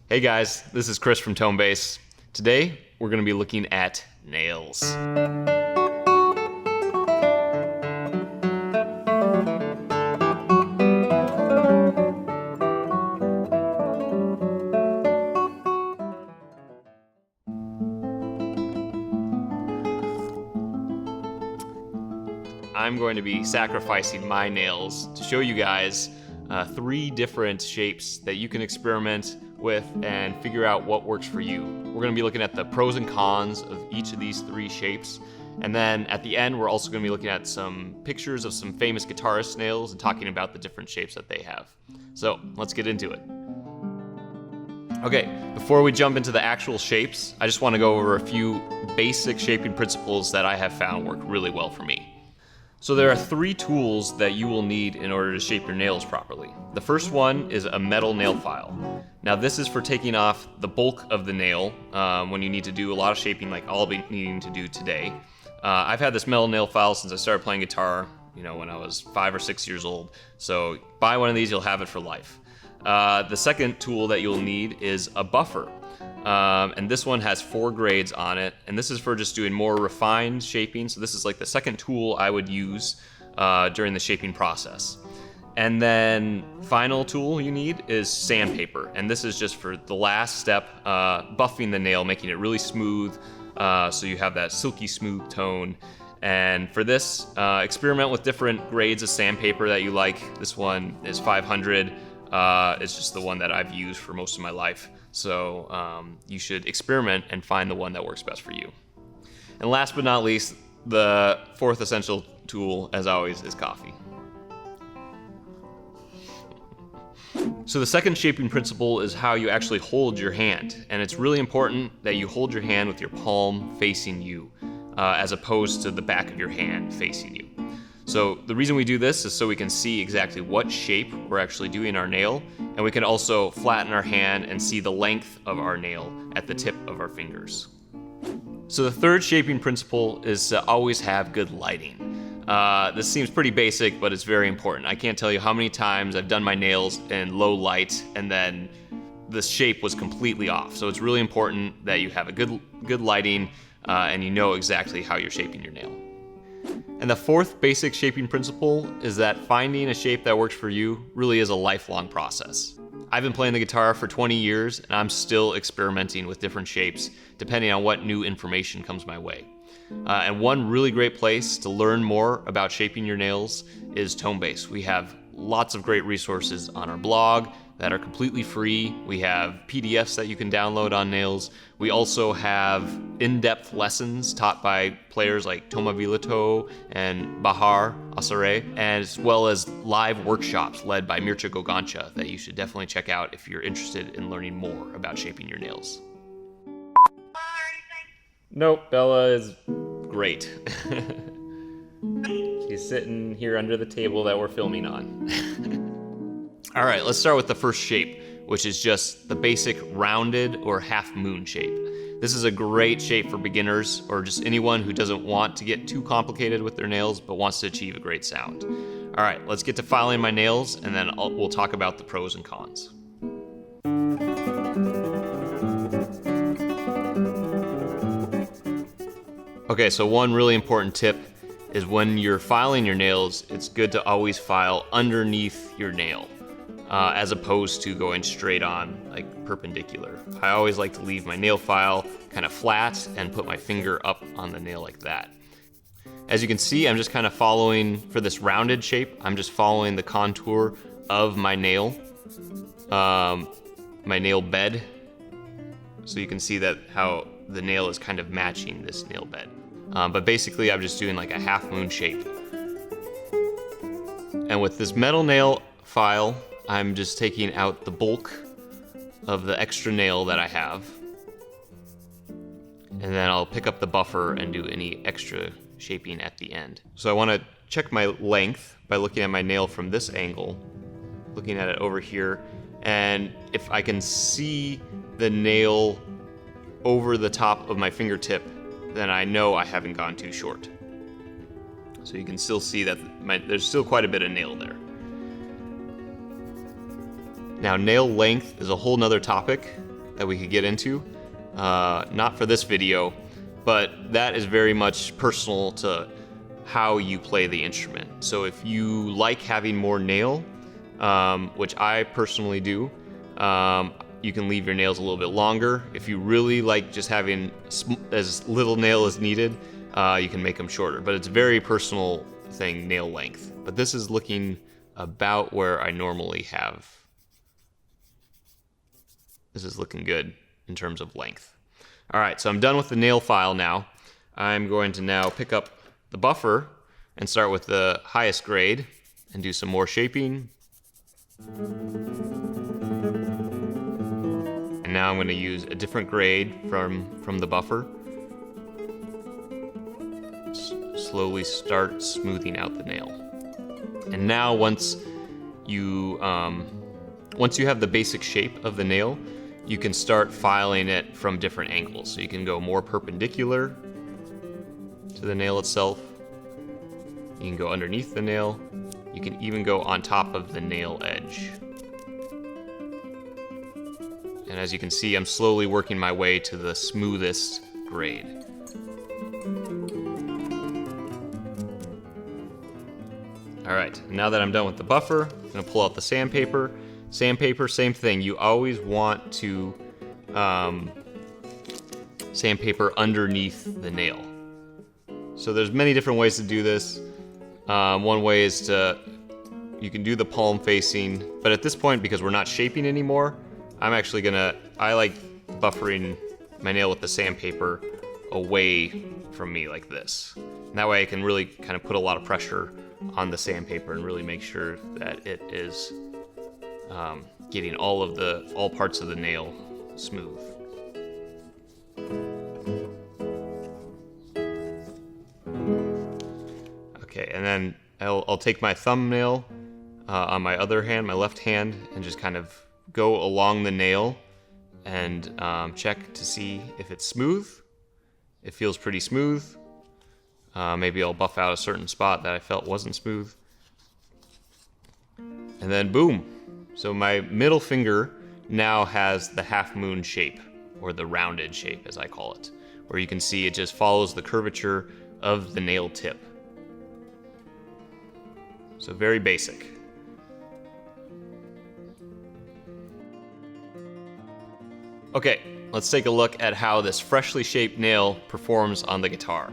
Hey guys, this is Chris from Tonebase. Today, we're going to be looking at nails. I'm going to be sacrificing my nails to show you guys 3 different shapes that you can experiment with and figure out what works for you. We're going to be looking at the pros and cons of each of these 3 shapes. And then at the end, we're also going to be looking at some pictures of some famous guitarist nails and talking about the different shapes that they have. So let's get into it. Okay, before we jump into the actual shapes, I just want to go over a few basic shaping principles that I have found work really well for me. So there are 3 tools that you will need in order to shape your nails properly. The first one is a metal nail file. Now this is for taking off the bulk of the nail when you need to do a lot of shaping like I'll be needing to do today. I've had this metal nail file since I started playing guitar, when I was 5 or 6 years old. So buy one of these, you'll have it for life. The second tool that you'll need is a buffer. And this one has 4 grades on it, and this is for just doing more refined shaping. So this is like the second tool I would use during the shaping process. And then final tool you need is sandpaper, and this is just for the last step, buffing the nail, making it really smooth, so you have that silky smooth tone. And for this, experiment with different grades of sandpaper that you like. This one is 500. It's just the one that I've used for most of my life. So you should experiment and find the one that works best for you. And last but not least, the 4th essential tool, as always, is coffee. So the second shaping principle is how you actually hold your hand. And it's really important that you hold your hand with your palm facing you, as opposed to the back of your hand facing you. So the reason we do this is so we can see exactly what shape we're actually doing our nail, and we can also flatten our hand and see the length of our nail at the tip of our fingers. So the third shaping principle is to always have good lighting. This seems pretty basic, but it's very important. I can't tell you how many times I've done my nails in low light and then the shape was completely off. So it's really important that you have a good lighting and you know exactly how you're shaping your nail. And the 4th basic shaping principle is that finding a shape that works for you really is a lifelong process. I've been playing the guitar for 20 years and I'm still experimenting with different shapes depending on what new information comes my way. And one really great place to learn more about shaping your nails is Tonebase. We have lots of great resources on our blog that are completely free. We have PDFs that you can download on nails. We also have in-depth lessons taught by players like Thomas Viloteau and Bahar Asare, as well as live workshops led by Mircea Gogancha that you should definitely check out if you're interested in learning more about shaping your nails. Nope, Bella is great. She's sitting here under the table that we're filming on. All right, let's start with the first shape, which is just the basic rounded or half moon shape. This is a great shape for beginners or just anyone who doesn't want to get too complicated with their nails but wants to achieve a great sound. All right, let's get to filing my nails and then we'll talk about the pros and cons. Okay, so one really important tip is when you're filing your nails, it's good to always file underneath your nail. As opposed to going straight on, like perpendicular. I always like to leave my nail file kind of flat and put my finger up on the nail like that. As you can see, I'm just kind of following, for this rounded shape, I'm just following the contour of my nail bed. So you can see that how the nail is kind of matching this nail bed. But basically I'm just doing like a half moon shape. And with this metal nail file, I'm just taking out the bulk of the extra nail that I have. And then I'll pick up the buffer and do any extra shaping at the end. So I want to check my length by looking at my nail from this angle, looking at it over here. And if I can see the nail over the top of my fingertip, then I know I haven't gone too short. So you can still see that there's still quite a bit of nail there. Now, nail length is a whole nother topic. that we could get into. Not for this video, but that is very much personal to how you play the instrument. So if you like having more nail, which I personally do, you can leave your nails a little bit longer. If you really like just having as little nail as needed, you can make them shorter. But it's a very personal thing, nail length. But this is looking about where I normally have. This is looking good in terms of length. All right, so I'm done with the nail file now. I'm going to now pick up the buffer and start with the highest grade and do some more shaping. And now I'm going to use a different grade from the buffer. Slowly start smoothing out the nail. And now once you have the basic shape of the nail, you can start filing it from different angles. So you can go more perpendicular to the nail itself. You can go underneath the nail. You can even go on top of the nail edge. And as you can see, I'm slowly working my way to the smoothest grade. All right, now that I'm done with the buffer, I'm gonna pull out the sandpaper. Sandpaper, same thing. You always want to sandpaper underneath the nail. So there's many different ways to do this. One way is you can do the palm facing, but at this point, because we're not shaping anymore, I like buffering my nail with the sandpaper away from me like this. And that way I can really kind of put a lot of pressure on the sandpaper and really make sure that it is getting all parts of the nail smooth. Okay, and then I'll take my thumbnail on my other hand, my left hand, and just kind of go along the nail and check to see if it's smooth. It feels pretty smooth. Maybe I'll buff out a certain spot that I felt wasn't smooth. And then boom. So my middle finger now has the half moon shape, or the rounded shape as I call it, where you can see it just follows the curvature of the nail tip. So very basic. Okay, let's take a look at how this freshly shaped nail performs on the guitar.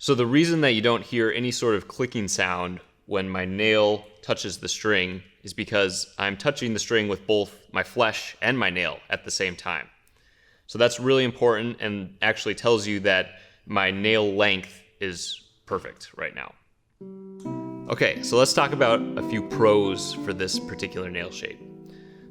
So the reason that you don't hear any sort of clicking sound when my nail touches the string is because I'm touching the string with both my flesh and my nail at the same time. So that's really important and actually tells you that my nail length is perfect right now. Okay, so let's talk about a few pros for this particular nail shape.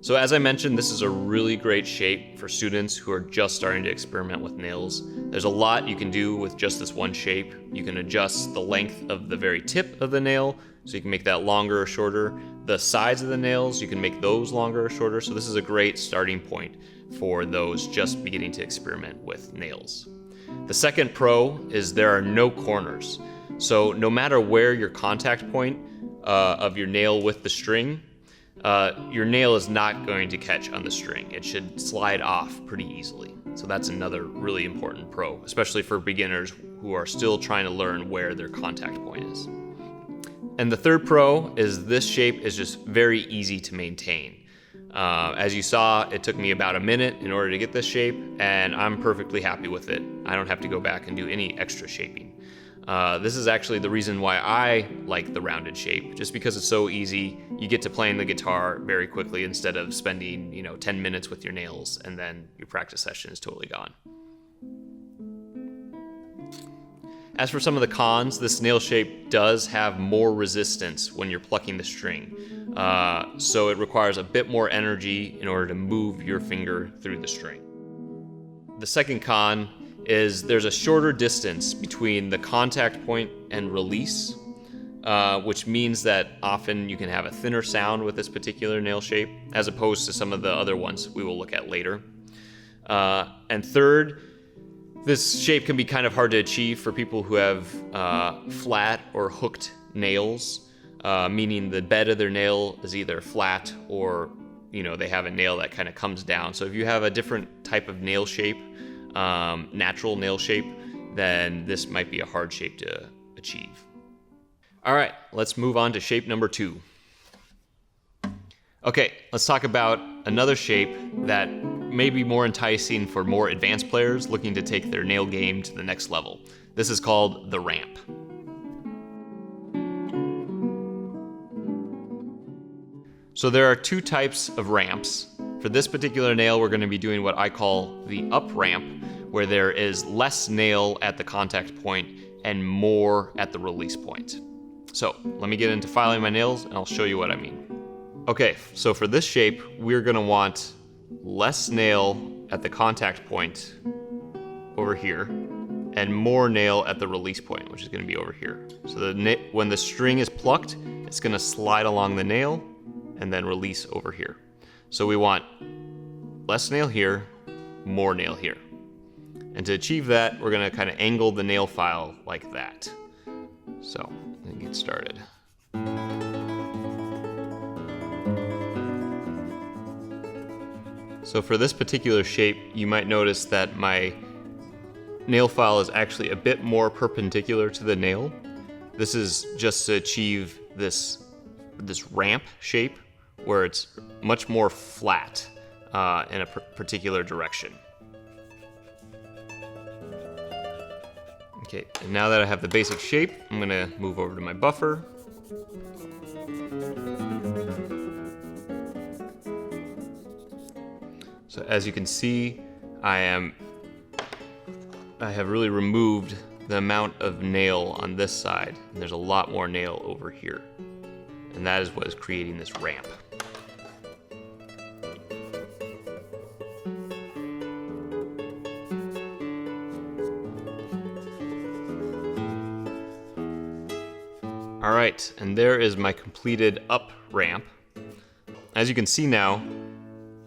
So as I mentioned, this is a really great shape for students who are just starting to experiment with nails. There's a lot you can do with just this one shape. You can adjust the length of the very tip of the nail, so you can make that longer or shorter. The sides of the nails, you can make those longer or shorter. So this is a great starting point for those just beginning to experiment with nails. The second pro is there are no corners. So no matter where your contact point of your nail with the string, your nail is not going to catch on the string. It should slide off pretty easily. So that's another really important pro, especially for beginners who are still trying to learn where their contact point is. And the third pro is this shape is just very easy to maintain. As you saw, it took me about a minute in order to get this shape, and I'm perfectly happy with it. I don't have to go back and do any extra shaping. This is actually the reason why I like the rounded shape, just because it's so easy. You get to playing the guitar very quickly instead of spending, 10 minutes with your nails and then your practice session is totally gone. As for some of the cons, this nail shape does have more resistance when you're plucking the string. So it requires a bit more energy in order to move your finger through the string. The second con is there's a shorter distance between the contact point and release, which means that often you can have a thinner sound with this particular nail shape, as opposed to some of the other ones we will look at later. And third, this shape can be kind of hard to achieve for people who have flat or hooked nails, meaning the bed of their nail is either flat or they have a nail that kind of comes down. So if you have a different type of nail shape, natural nail shape, then this might be a hard shape to achieve. All right, let's move on to shape number 2. Okay, let's talk about another shape that may be more enticing for more advanced players looking to take their nail game to the next level. This is called the ramp. So there are 2 types of ramps. For this particular nail, we're going to be doing what I call the up ramp, where there is less nail at the contact point and more at the release point. So let me get into filing my nails and I'll show you what I mean. Okay, so for this shape, we're going to want less nail at the contact point over here and more nail at the release point, which is going to be over here. So when the string is plucked, it's going to slide along the nail and then release over here. So we want less nail here, more nail here. And to achieve that, we're going to kind of angle the nail file like that. So let's get started. So for this particular shape, you might notice that my nail file is actually a bit more perpendicular to the nail. This is just to achieve this ramp shape where it's much more flat in a particular direction. Okay, and now that I have the basic shape, I'm gonna move over to my buffer. So as you can see, I have really removed the amount of nail on this side, and there's a lot more nail over here. And that is what is creating this ramp. All right, and there is my completed up ramp. As you can see now,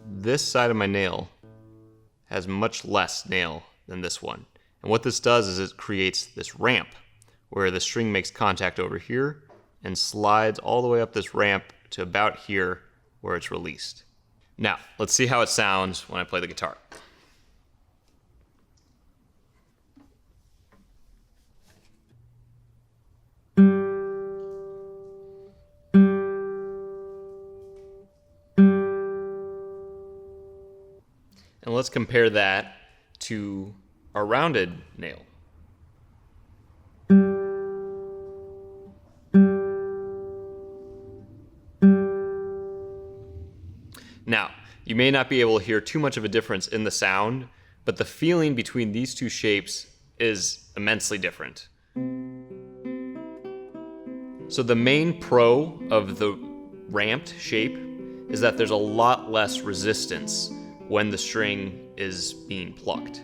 this side of my nail has much less nail than this one. And what this does is it creates this ramp where the string makes contact over here and slides all the way up this ramp to about here where it's released. Now, let's see how it sounds when I play the guitar. And let's compare that to a rounded nail. Now, you may not be able to hear too much of a difference in the sound, but the feeling between these 2 shapes is immensely different. So the main pro of the ramped shape is that there's a lot less resistance when the string is being plucked.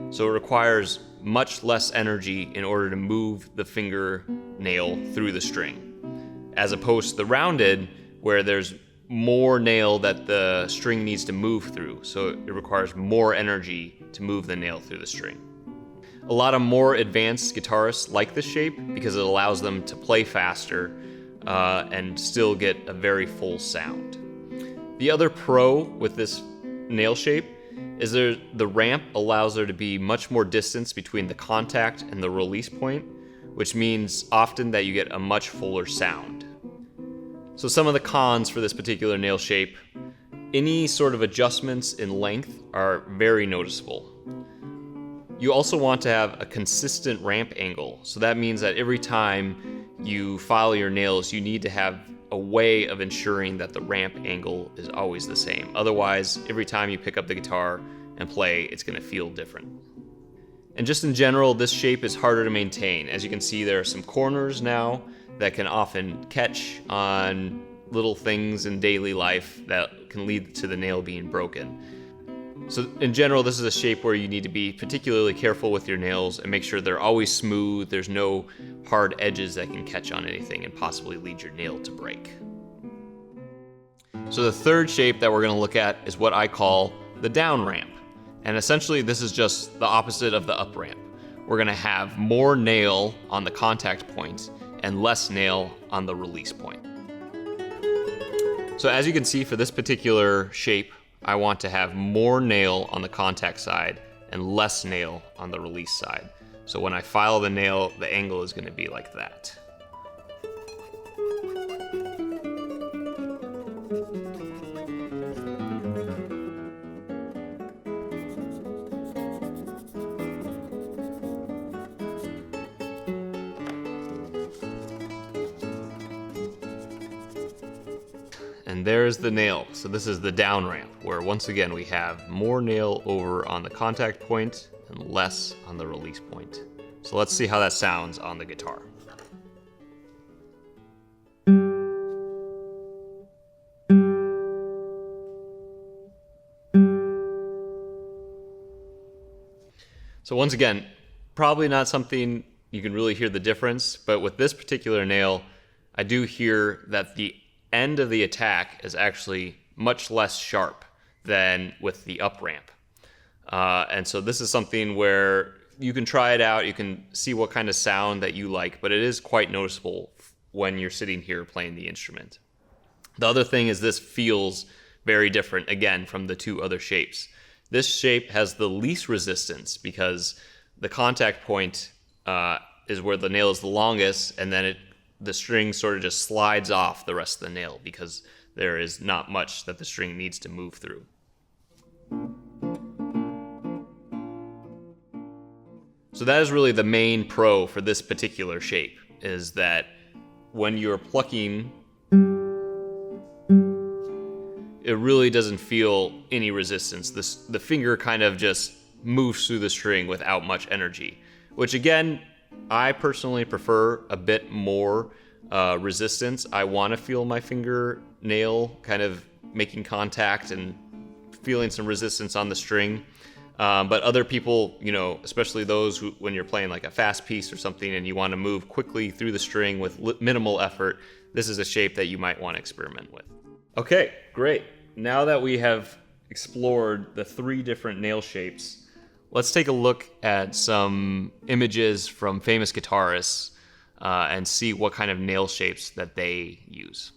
So it requires much less energy in order to move the fingernail through the string, as opposed to the rounded, where there's more nail that the string needs to move through. So it requires more energy to move the nail through the string. A lot of more advanced guitarists like this shape because it allows them to play faster and still get a very full sound. The other pro with this nail shape is the ramp allows there to be much more distance between the contact and the release point, which means often that you get a much fuller sound. So some of the cons for this particular nail shape, any sort of adjustments in length are very noticeable. You also want to have a consistent ramp angle, so that means that every time you file your nails, you need to have a way of ensuring that the ramp angle is always the same. Otherwise, every time you pick up the guitar and play, it's going to feel different. And just in general, this shape is harder to maintain. As you can see, there are some corners now that can often catch on little things in daily life that can lead to the nail being broken. So in general, this is a shape where you need to be particularly careful with your nails and make sure they're always smooth, there's no hard edges that can catch on anything and possibly lead your nail to break. So the third shape that we're going to look at is what I call the down ramp. And essentially this is just the opposite of the up ramp. We're gonna have more nail on the contact point and less nail on the release point. So as you can see, for this particular shape, I want to have more nail on the contact side and less nail on the release side. So when I file the nail, the angle is gonna be like that. And there's the nail. So this is the down ramp, where once again we have more nail over on the contact point and less on the release point. So let's see how that sounds on the guitar. So once again, probably not something you can really hear the difference, but with this particular nail, I do hear that the end of the attack is actually much less sharp than with the up ramp. And so this is something where you can try it out, you can see what kind of sound that you like, but it is quite noticeable when you're sitting here playing the instrument. The other thing is this feels very different, again, from the two other shapes. This shape has the least resistance because the contact point is where the nail is the longest, and then the string sort of just slides off the rest of the nail because there is not much that the string needs to move through. So that is really the main pro for this particular shape, is that when you're plucking, it really doesn't feel any resistance. The finger kind of just moves through the string without much energy, which again, I personally prefer a bit more resistance. I want to feel my fingernail kind of making contact and feeling some resistance on the string. But other people, you know, especially those who, when you're playing like a fast piece or something and you want to move quickly through the string with minimal effort, this is a shape that you might want to experiment with. Okay, great. Now that we have explored the 3 different nail shapes, let's take a look at some images from famous guitarists and see what kind of nail shapes that they use.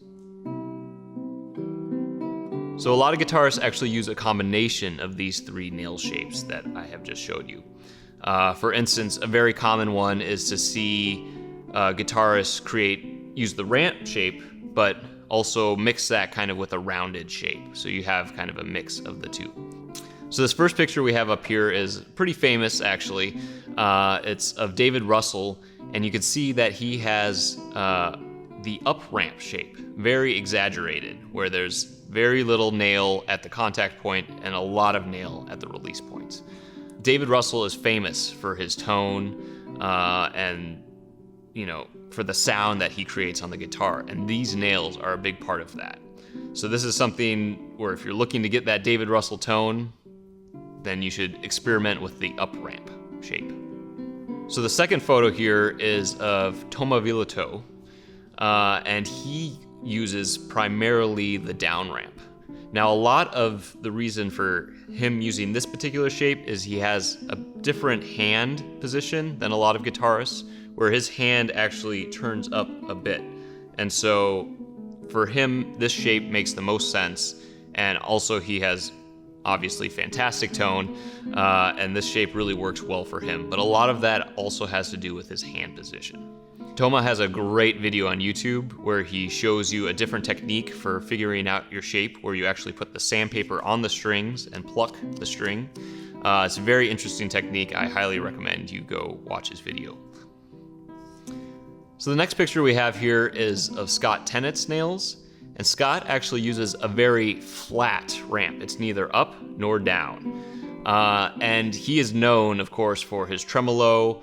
So a lot of guitarists actually use a combination of these 3 nail shapes that I have just showed you. For instance, a very common one is to see guitarists use the ramp shape, but also mix that kind of with a rounded shape. So you have kind of a mix of the two. So this first picture we have up here is pretty famous, actually. It's of David Russell, and you can see that he has the up ramp shape, very exaggerated, where there's very little nail at the contact point and a lot of nail at the release points. David Russell is famous for his tone and, you know, for the sound that he creates on the guitar, and these nails are a big part of that. So this is something where if you're looking to get that David Russell tone, then you should experiment with the up ramp shape. So the second photo here is of Thomas Viloteau, and he uses primarily the down ramp. Now, a lot of the reason for him using this particular shape is he has a different hand position than a lot of guitarists, where his hand actually turns up a bit. And so for him, this shape makes the most sense. And also he has obviously fantastic tone, and this shape really works well for him. But a lot of that also has to do with his hand position. Toma has a great video on YouTube where he shows you a different technique for figuring out your shape, where you actually put the sandpaper on the strings and pluck the string. It's a very interesting technique. I highly recommend you go watch his video. So the next picture we have here is of Scott Tennant's nails, and Scott actually uses a very flat ramp. It's neither up nor down. And he is known, of course, for his tremolo,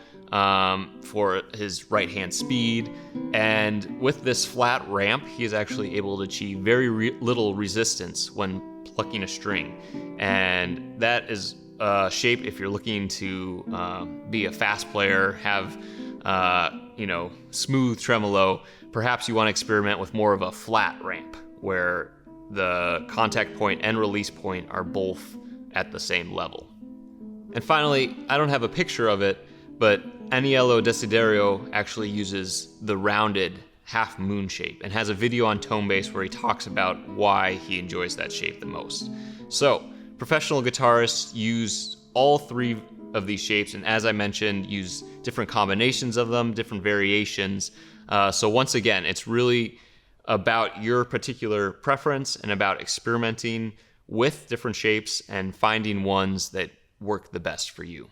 for his right hand speed, and with this flat ramp he is actually able to achieve very little resistance when plucking a string, and that is a shape if you're looking to be a fast player, have smooth tremolo. Perhaps you want to experiment with more of a flat ramp where the contact point and release point are both at the same level. And finally, I don't have a picture of it, but Aniello Desiderio actually uses the rounded half moon shape and has a video on Tonebase where he talks about why he enjoys that shape the most. So, professional guitarists use all three of these shapes, and as I mentioned, use different combinations of them, different variations. So once again, it's really about your particular preference and about experimenting with different shapes and finding ones that work the best for you.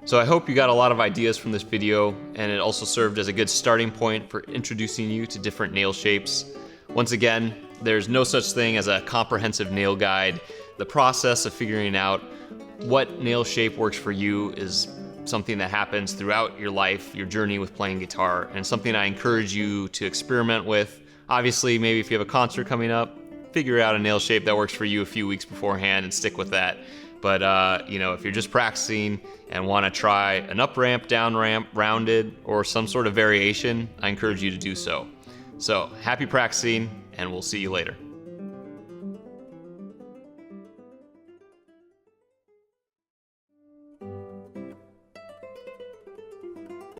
So I hope you got a lot of ideas from this video, and it also served as a good starting point for introducing you to different nail shapes. Once again, there's no such thing as a comprehensive nail guide. The process of figuring out what nail shape works for you is something that happens throughout your life, your journey with playing guitar, and something I encourage you to experiment with. Obviously, maybe if you have a concert coming up, figure out a nail shape that works for you a few weeks beforehand and stick with that. But if you're just practicing and want to try an up ramp, down ramp, rounded, or some sort of variation, I encourage you to do so. So happy practicing, and we'll see you later.